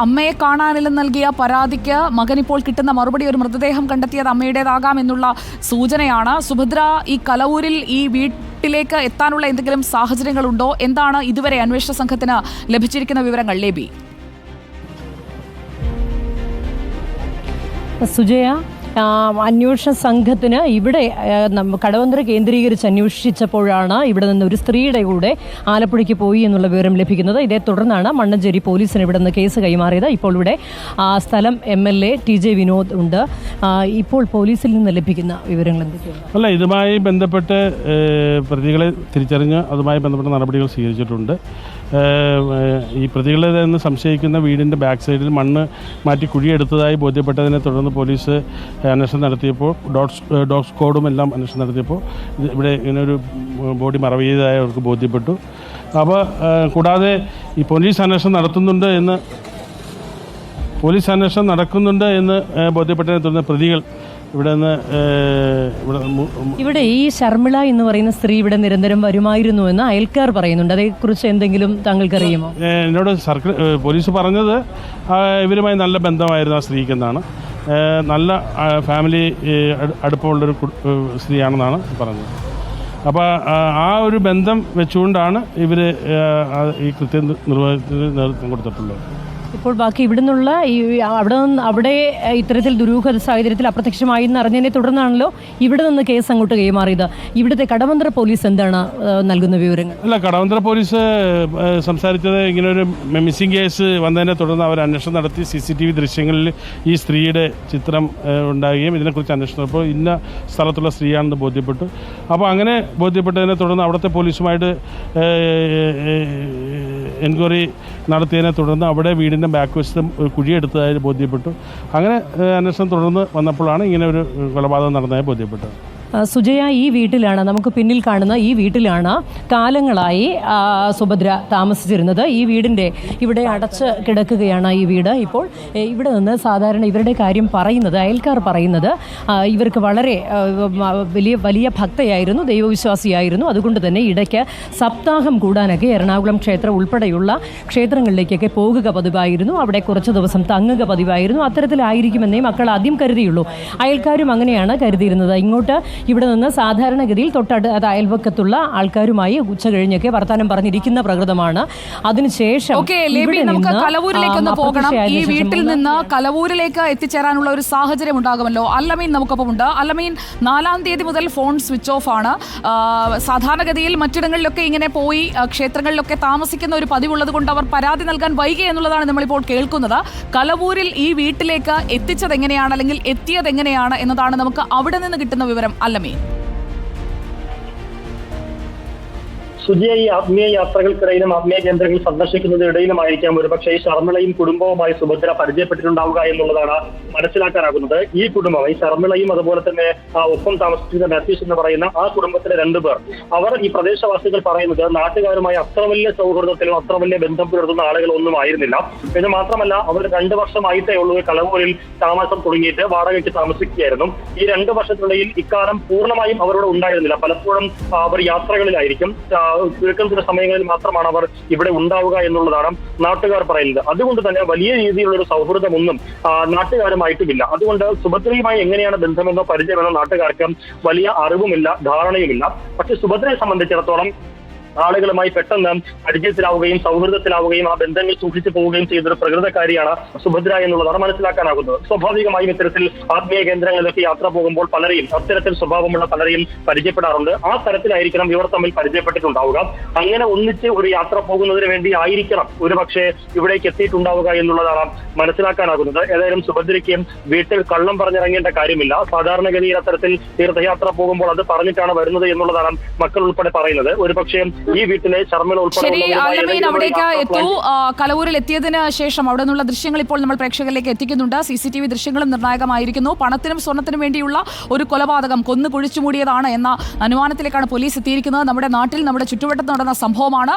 അമ്മയെ കാണാനില്ലെന്ന് നൽകിയ പരാതിക്ക് മകൻ ഇപ്പോൾ കിട്ടുന്ന മറുപടി ഒരു മൃതദേഹം കണ്ടെത്തിയത് അമ്മയുടേതാകാം എന്നുള്ള സൂചനയാണ്. സുഭദ്ര, ഈ കലവൂരിൽ ഈ വീട്ടിലേക്ക് എത്താനുള്ള എന്തെങ്കിലും സാഹചര്യങ്ങളുണ്ടോ? എന്താണ് ഇതുവരെ അന്വേഷണ സംഘത്തിന് ലഭിച്ചിരിക്കുന്ന വിവരങ്ങൾ? ലേബി. സുജയ, അന്വേഷണ സംഘത്തിന് ഇവിടെ കടവന്ത്ര കേന്ദ്രീകരിച്ച് അന്വേഷിച്ചപ്പോഴാണ് ഇവിടെ നിന്ന് ഒരു സ്ത്രീയുടെ കൂടെ ആലപ്പുഴയ്ക്ക് പോയി എന്നുള്ള വിവരം ലഭിക്കുന്നത്. ഇതേ തുടർന്നാണ് മണ്ണഞ്ചേരി പോലീസിന് ഇവിടെ നിന്ന് കേസ് കൈമാറിയത്. ഇപ്പോൾ ഇവിടെ സ്ഥലം MLA TJ വിനോദ് ഉണ്ട്. ഇപ്പോൾ പോലീസിൽ നിന്ന് ലഭിക്കുന്ന വിവരങ്ങൾ എന്തൊക്കെയാണ്? അല്ല, ഇതുമായി ബന്ധപ്പെട്ട് പ്രതികളെ തിരിച്ചറിഞ്ഞ് അതുമായി ബന്ധപ്പെട്ട നടപടികൾ സ്വീകരിച്ചിട്ടുണ്ട്. ഈ പ്രതികളെ നിന്ന് സംശയിക്കുന്ന വീടിൻ്റെ ബാക്ക് സൈഡിൽ മണ്ണ് മാറ്റി കുഴിയെടുത്തതായി ബോധ്യപ്പെട്ടതിനെ തുടർന്ന് പോലീസ് അന്വേഷണം നടത്തിയപ്പോൾ ഡോഗ് സ്ക്വാഡും എല്ലാം അന്വേഷണം നടത്തിയപ്പോൾ ഇവിടെ ഇങ്ങനെ ഒരു ബോഡി മറവ് ചെയ്തതായി അവർക്ക് ബോധ്യപ്പെട്ടു. അപ്പോൾ കൂടാതെ ഈ പോലീസ് അന്വേഷണം നടക്കുന്നുണ്ട് എന്ന് ബോധ്യപ്പെട്ടതിനെ തുടർന്ന് പ്രതികൾ ഇവിടെ ഈ ശർമിള എന്ന് പറയുന്ന സ്ത്രീ ഇവിടെ നിരന്തരം വരുമായിരുന്നു എന്ന് അയൽക്കാർ പറയുന്നുണ്ട്. അതേക്കുറിച്ച് എന്തെങ്കിലും താങ്കൾക്കറിയുമോ? എന്നോട് പോലീസ് പറഞ്ഞത് ഇവരുമായി നല്ല ബന്ധമായിരുന്നു ആ സ്ത്രീക്കെന്നാണ്. നല്ല ഫാമിലി അടുപ്പമുള്ളൊരു സ്ത്രീയാണെന്നാണ് പറഞ്ഞത്. അപ്പോൾ ആ ഒരു ബന്ധം വെച്ചുകൊണ്ടാണ് ഇവർ ഈ കൃത്യം നിർവഹണത്തിന് നേതൃത്വം കൊടുത്തിട്ടുള്ളത്. ഇപ്പോൾ ബാക്കി ഇവിടെ നിന്നുള്ള അവിടെ ഇത്തരത്തിൽ ദുരൂഹ സാഹചര്യത്തിൽ അപ്രത്യക്ഷമായി എന്നറിഞ്ഞതിനെ തുടർന്നാണല്ലോ ഇവിടെ നിന്ന് കേസ് അങ്ങോട്ട് കൈമാറിയത്. ഇവിടുത്തെ കടവന്ത്ര പോലീസ് എന്താണ് നൽകുന്ന വിവരങ്ങൾ? അല്ല, കടവന്ത്ര പോലീസ് സംസാരിച്ചത് ഇങ്ങനെ ഒരു മിസ്സിംഗ് കേസ് വന്നതിനെ തുടർന്ന് അവർ അന്വേഷണം നടത്തി CCTV ദൃശ്യങ്ങളിൽ ഈ സ്ത്രീയുടെ ചിത്രം ഉണ്ടാകുകയും ഇതിനെക്കുറിച്ച് അന്വേഷണം അപ്പോൾ ഇന്ന സ്ഥലത്തുള്ള സ്ത്രീയാണെന്ന് ബോധ്യപ്പെട്ടു. അപ്പോൾ അങ്ങനെ ബോധ്യപ്പെട്ടതിനെ തുടർന്ന് അവിടുത്തെ പോലീസുമായിട്ട് എൻക്വയറി നടത്തിയതിനെ തുടർന്ന് അവിടെ വീടിൻ്റെ ബാക്ക് വശത്തും കുഴിയെടുത്തതായി ബോധ്യപ്പെട്ടു. അങ്ങനെ അന്വേഷണം തുടർന്ന് വന്നപ്പോഴാണ് ഇങ്ങനെ ഒരു കൊലപാതകം നടന്നതായി ബോധ്യപ്പെട്ടത്. സുജയ, ഈ വീട്ടിലാണ്, നമുക്ക് പിന്നിൽ കാണുന്ന ഈ വീട്ടിലാണ് കാലങ്ങളായി സുഭദ്ര താമസിച്ചിരുന്നത്. ഈ വീടിൻ്റെ ഇവിടെ അടച്ച് കിടക്കുകയാണ് ഈ വീട്. ഇപ്പോൾ ഇവിടെ നിന്ന് സാധാരണ ഇവരുടെ കാര്യം പറയുന്നത്, അയൽക്കാർ പറയുന്നത്, ഇവർക്ക് വളരെ വലിയ ഭക്തയായിരുന്നു, ദൈവവിശ്വാസിയായിരുന്നു. അതുകൊണ്ട് തന്നെ ഇടയ്ക്ക് സപ്താഹം കൂടാനൊക്കെ എറണാകുളം ക്ഷേത്രം ഉൾപ്പെടെയുള്ള ക്ഷേത്രങ്ങളിലേക്കൊക്കെ പോകുക പതിവായിരുന്നു. അവിടെ കുറച്ച് ദിവസം തങ്ങുക പതിവായിരുന്നു. അത്തരത്തിലായിരിക്കുമെന്നേ മക്കൾ ആദ്യം കരുതിയുള്ളൂ. അയൽക്കാരും അങ്ങനെയാണ് കരുതിയിരുന്നത്. ഇങ്ങോട്ട് ഇവിടെ നിന്ന് സാധാരണഗതിയിൽ അയൽവക്കത്തുള്ള ആൾക്കാരുമായി ഉച്ച കഴിഞ്ഞൊക്കെ വർത്തമാനം പറഞ്ഞിരിക്കുന്ന പ്രകൃതമാണ്. അതിനുശേഷം നമുക്ക് കലവൂരിലേക്കൊന്ന് പോകണം. ഈ വീട്ടിൽ നിന്ന് കലവൂരിലേക്ക് എത്തിച്ചേരാനുള്ള ഒരു സാഹചര്യം ഉണ്ടാകുമല്ലോ. അല്ലമീൻ നമുക്കൊപ്പമുണ്ട്. അല്ലമീൻ, 4-ാം തീയതി മുതൽ ഫോൺ സ്വിച്ച് ഓഫ് ആണ്. സാധാരണഗതിയിൽ മറ്റിടങ്ങളിലൊക്കെ ഇങ്ങനെ പോയി ക്ഷേത്രങ്ങളിലൊക്കെ താമസിക്കുന്ന ഒരു പതിവുള്ളത് കൊണ്ട് അവർ പരാതി നൽകാൻ വൈകി എന്നുള്ളതാണ് നമ്മളിപ്പോൾ കേൾക്കുന്നത്. കലവൂരിൽ ഈ വീട്ടിലേക്ക് എത്തിച്ചത് എങ്ങനെയാണ്, അല്ലെങ്കിൽ എത്തിയത് എങ്ങനെയാണ് എന്നതാണ് നമുക്ക് അവിടെ നിന്ന് കിട്ടുന്ന വിവരം. അല്ലമീൻ. സുജിയ, ഈ ആത്മീയ യാത്രകൾക്കിടയിലും ആത്മീയ കേന്ദ്രങ്ങൾ സന്ദർശിക്കുന്നതിനിടയിലുമായിരിക്കാം ഒരുപക്ഷെ ഈ ശർമിളയും കുടുംബവുമായി സുഭദ്ര പരിചയപ്പെട്ടിട്ടുണ്ടാവുക എന്നുള്ളതാണ് മനസ്സിലാക്കാനാകുന്നത്. ഈ കുടുംബം, ഈ ശർമിളയും അതുപോലെ തന്നെ ഒപ്പം താമസിക്കുന്ന മാത്യൂസ് എന്ന് പറയുന്ന ആ കുടുംബത്തിലെ 2 പേർ, അവർ ഈ പ്രദേശവാസികൾ പറയുന്നത് നാട്ടുകാരുമായി അത്ര വലിയ സൗഹൃദത്തിലും അത്ര വലിയ ബന്ധം പുലർത്തുന്ന ആളുകളൊന്നും ആയിരുന്നില്ല. ഇത് മാത്രമല്ല, അവർ 2 വർഷമായിട്ടേ ഉള്ളൂ കലവൂരിൽ താമസം തുടങ്ങിയിട്ട് വാടകയ്ക്ക് താമസിക്കുകയായിരുന്നു. ഈ 2 വർഷത്തിനിടയിൽ ഇക്കാലം പൂർണ്ണമായും അവരോട് ഉണ്ടായിരുന്നില്ല. പലപ്പോഴും അവർ യാത്രകളിലായിരിക്കും. ചുരുക്കം ചില സമയങ്ങളിൽ മാത്രമാണ് അവർ ഇവിടെ ഉണ്ടാവുക എന്നുള്ളതാണ് നാട്ടുകാർ പറയുന്നത്. അതുകൊണ്ട് തന്നെ വലിയ രീതിയിലുള്ള ഒരു സൗഹൃദമൊന്നും നാട്ടുകാരുമായിട്ടുമില്ല. അതുകൊണ്ട് സുഭദ്രയുമായി എങ്ങനെയാണ് ബന്ധമെന്നോ പരിചയമെന്നോ നാട്ടുകാർക്ക് വലിയ അറിവുമില്ല, ധാരണയുമില്ല. പക്ഷെ സുഭദ്രയെ സംബന്ധിച്ചിടത്തോളം ആളുകളുമായി പെട്ടെന്ന് പരിചയത്തിലാവുകയും സൗഹൃദത്തിലാവുകയും ആ ബന്ധങ്ങൾ സൂക്ഷിച്ചു പോവുകയും ചെയ്തൊരു പ്രകൃതക്കാരിയാണ് സുഭദ്ര എന്നുള്ളതാണ് മനസ്സിലാക്കാനാകുന്നത്. സ്വാഭാവികമായും ഇത്തരത്തിൽ ആത്മീയ കേന്ദ്രങ്ങളിലേക്ക് യാത്ര പോകുമ്പോൾ പലരെയും അത്തരത്തിൽ സ്വഭാവമുള്ള പലരെയും പരിചയപ്പെടാറുണ്ട്. ആ തരത്തിലായിരിക്കണം ഇവർ തമ്മിൽ പരിചയപ്പെട്ടിട്ടുണ്ടാവുക. അങ്ങനെ ഒന്നിച്ച് ഒരു യാത്ര പോകുന്നതിന് വേണ്ടി ആയിരിക്കണം ഒരുപക്ഷെ ഇവിടേക്ക് എത്തിയിട്ടുണ്ടാവുക എന്നുള്ളതാണ് മനസ്സിലാക്കാനാകുന്നത്. ഏതായാലും സുഭദ്രയ്ക്ക് വീട്ടിൽ കള്ളം പറഞ്ഞിറങ്ങേണ്ട കാര്യമില്ല. സാധാരണഗതിയിൽ അത്തരത്തിൽ തീർത്ഥയാത്ര പോകുമ്പോൾ അത് പറഞ്ഞിട്ടാണ് വരുന്നത് എന്നുള്ളതാണ് മക്കൾ ഉൾപ്പെടെ പറയുന്നത്. ഒരുപക്ഷെ ഈ വീട്ടിലെ ശർമിള ഉൾപ്പെടെ അവിടേക്ക് എത്തൂ. കലവൂരിൽ എത്തിയതിന് ശേഷം അവിടെ നിന്നുള്ള ദൃശ്യങ്ങൾ ഇപ്പോൾ നമ്മൾ പ്രേക്ഷകരിലേക്ക് എത്തിക്കുന്നുണ്ട്. CCTV ദൃശ്യങ്ങളും നിർണായകമായിരിക്കുന്നു. പണത്തിനും സ്വർണത്തിനും വേണ്ടിയുള്ള ഒരു കൊലപാതകം, കൊന്നു കുഴിച്ചുമൂടിയതാണ് എന്ന അനുമാനത്തിലേക്കാണ് പോലീസ് എത്തിയിരിക്കുന്നത്. നമ്മുടെ നാട്ടിൽ, നമ്മുടെ ചുറ്റുവട്ടത്ത് നടന്ന സംഭവമാണ്.